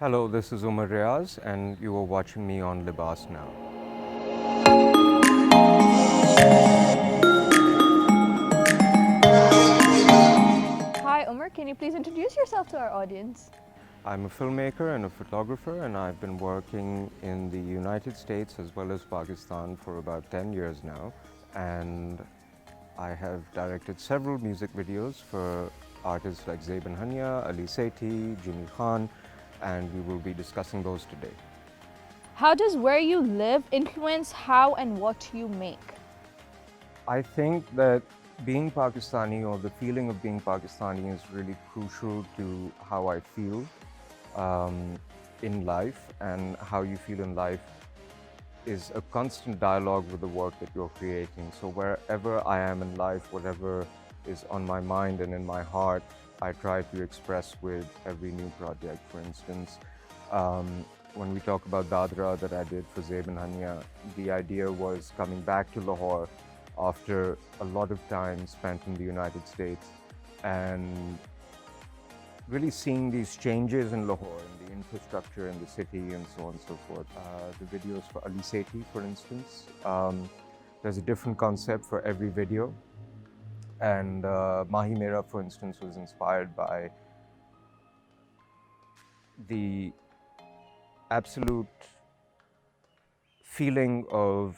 Hello, this is Omar Riaz, and you are watching me on Libas now. Hi, Omar. Can you please introduce yourself to our audience? I'm a filmmaker and a photographer, and I've been working in the United States as well as Pakistan for about 10 years now. And I have directed several music videos for artists like Zeben Hania, Ali Sethi, Jimmy Khan, and we will be discussing those today. How does where you live influence how and what you make? I think that being Pakistani or the feeling of being Pakistani is really crucial to how I feel um, in life, and how you feel in life is a constant dialogue with the work that you're creating. So wherever I am in life, whatever is on my mind and in my heart, I try to express with every new project. For instance, when we talk about Dadra that I did for Zeb and Hania, the idea was coming back to Lahore after a lot of time spent in the United States and really seeing these changes in Lahore and the infrastructure in the city and so on and so forth. The videos for Ali Sethi, for instance, there's a different concept for every video. And Mahi Mera, for instance, was inspired by the absolute feeling of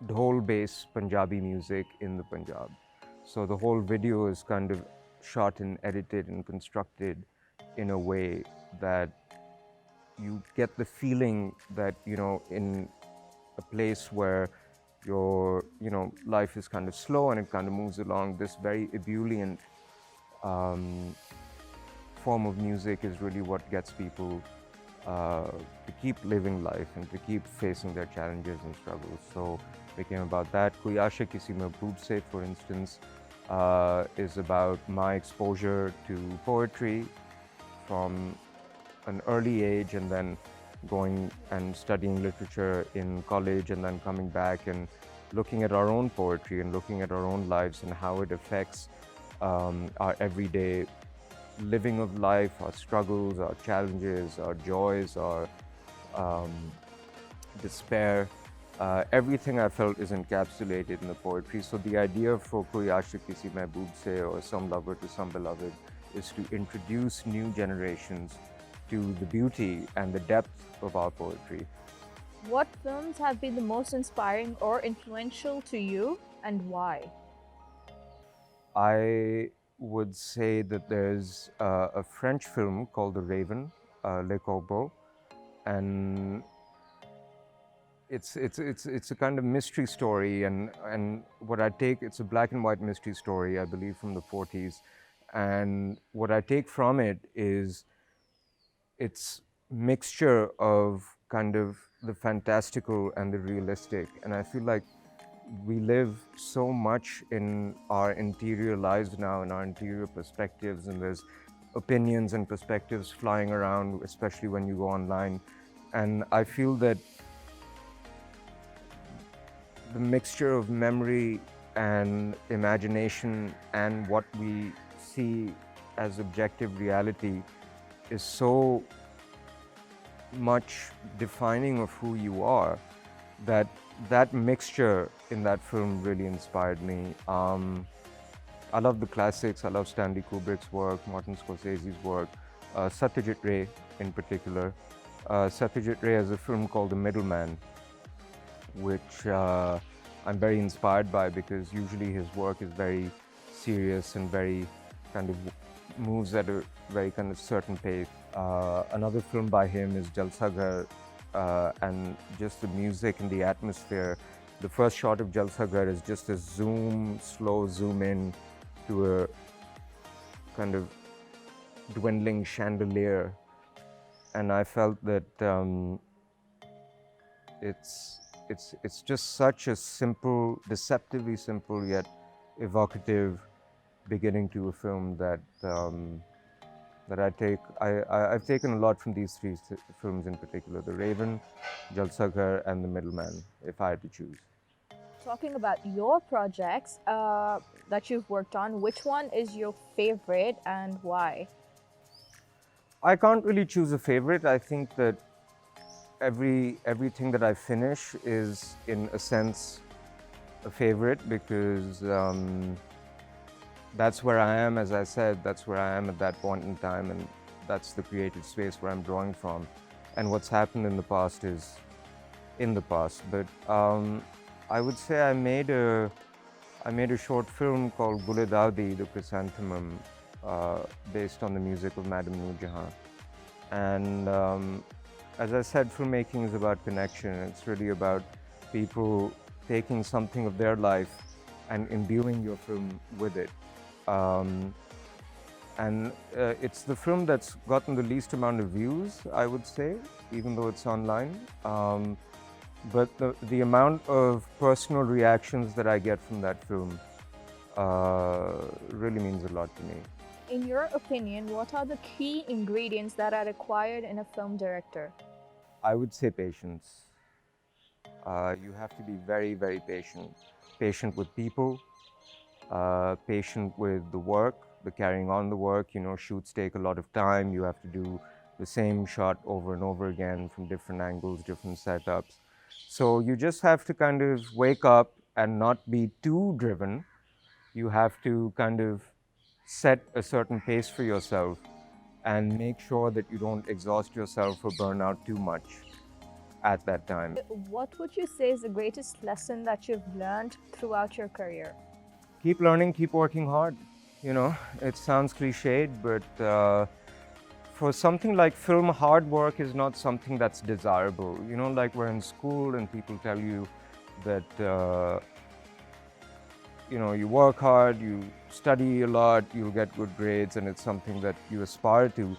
dhol-based Punjabi music in the Punjab. So the whole video is kind of shot and edited and constructed in a way that you get the feeling that, in a place where your, life is kind of slow and it kind of moves along, this very ebullient um, form of music is really what gets people to keep living life and to keep facing their challenges and struggles. So it came about that. Koi Aashiq Kisi Mehboob Se, for instance, is about my exposure to poetry from an early age, and then going and studying literature in college, and then coming back and looking at our own poetry and looking at our own lives and how it affects our everyday living of life, our struggles, our challenges, our joys, our um, despair. Everything I felt is encapsulated in the poetry. So the idea for Koi Aashiq Kisi Mehboob Se, or Some Lover to Some Beloved, is to introduce new generations to the beauty and the depth of our poetry. What films have been the most inspiring or influential to you, and why? I would say that there's a French film called The Raven, Le Corbeau, and it's a kind of mystery story, and what I take, it's a black and white mystery story, I believe, from the 40s, and what I take from it is its mixture of kind of the fantastical and the realistic. And I feel like we live so much in our interior lives now, in our interior perspectives, and there's opinions and perspectives flying around, especially when you go online. And I feel that the mixture of memory and imagination and what we see as objective reality is so much defining of who you are, that that mixture in that film really inspired me. I love the classics. I love Stanley Kubrick's work, Martin Scorsese's work, Satyajit Ray in particular. Satyajit Ray has a film called The Middleman, which I'm very inspired by, because usually his work is very serious and very kind of moves at a very kind of certain pace. Another film by him is Jalsa Ghar, and just the music and the atmosphere. The first shot of Jalsa Ghar is just a slow zoom in to a kind of dwindling chandelier, and I felt that it's just such a simple, deceptively simple yet evocative beginning to a film that I've taken a lot from these three films in particular: The Raven, Jalsa Ghar, and The Middleman, if I had to choose. Talking about your projects that you've worked on, which one is your favorite and why? I can't really choose a favorite. I think that everything that I finish is, in a sense, a favorite because that's where I am. As I said, that's where I am at that point in time, and that's the creative space where I'm drawing from. And what's happened in the past is in the past. But I would say I made a short film called Gule Daudi, the Chrysanthemum, based on the music of Madame Noor Jahan. And as I said, filmmaking is about connection. It's really about people taking something of their life and imbuing your film with it. And it's the film that's gotten the least amount of views, I would say, even though it's online. But the amount of personal reactions that I get from that film really means a lot to me. In your opinion, what are the key ingredients that are required in a film director? I would say patience. You have to be very, very patient. Patient with people, patient with the work, the carrying on the work. You know, shoots take a lot of time. You have to do the same shot over and over again from different angles, different setups. So you just have to kind of wake up and not be too driven. You have to kind of set a certain pace for yourself and make sure that you don't exhaust yourself or burn out too much at that time. What would you say is the greatest lesson that you've learned throughout your career? Keep learning, keep working hard. You know, it sounds cliched, but for something like film, hard work is not something that's desirable. You know, like we're in school and people tell you that you know, you work hard, you study a lot, you'll get good grades, and it's something that you aspire to.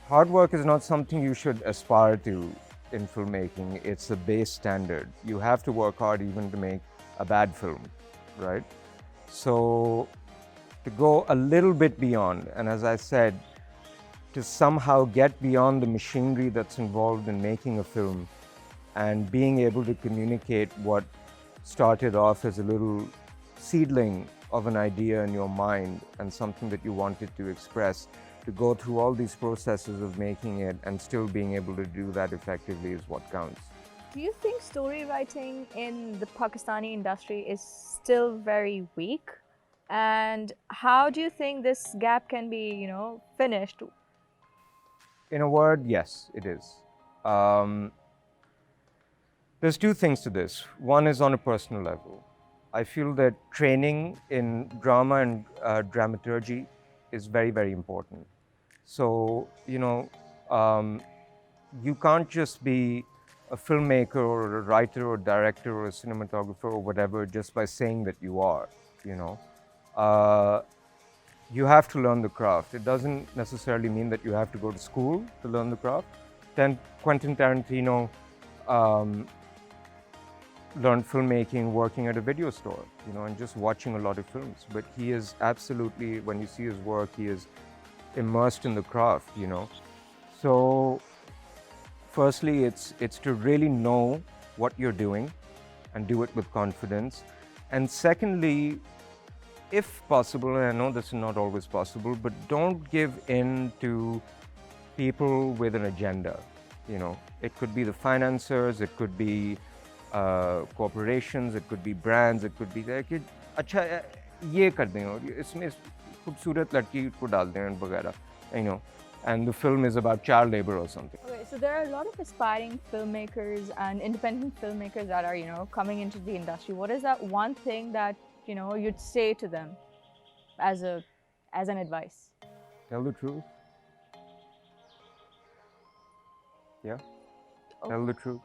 Hard work is not something you should aspire to in filmmaking. It's a base standard. You have to work hard even to make a bad film, right? So to go a little bit beyond, and as I said, to somehow get beyond the machinery that's involved in making a film and being able to communicate what started off as a little seedling of an idea in your mind and something that you wanted to express, to go through all these processes of making it and still being able to do that effectively is what counts. Do you think story writing in the Pakistani industry is still very weak? And how do you think this gap can be, finished? In a word, yes, it is. There's two things to this. One is on a personal level. I feel that training in drama and dramaturgy is very, very important. So, you can't just be a filmmaker or a writer or director or a cinematographer or whatever just by saying that you are, you have to learn the craft. It doesn't necessarily mean that you have to go to school to learn the craft. Then Quentin Tarantino learned filmmaking working at a video store, and just watching a lot of films. But he is absolutely, when you see his work, he is immersed in the craft, So firstly, it's to really know what you're doing and do it with confidence. And secondly, if possible, and I know this is not always possible, but don't give in to people with an agenda. It could be the financiers, it could be corporations, it could be brands, it could be कि अच्छा ये कर दें और इसमें खूबसूरत लड़की को डाल दें वगैरह, and the film is about child labor or something. Okay, so there are a lot of aspiring filmmakers and independent filmmakers that are, coming into the industry. What is that one thing that, you'd say to them as an advice? Tell the truth. Yeah, tell the truth.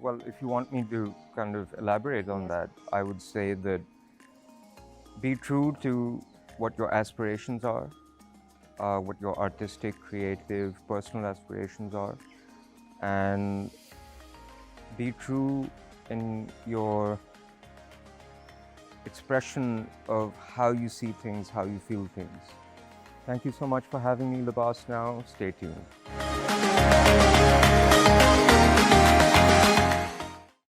Well, if you want me to kind of elaborate on that, I would say that be true to what your aspirations are, what your artistic, creative, personal aspirations are, and be true in your expression of how you see things, how you feel things. Thank you so much for having me, Libas. Now, stay tuned.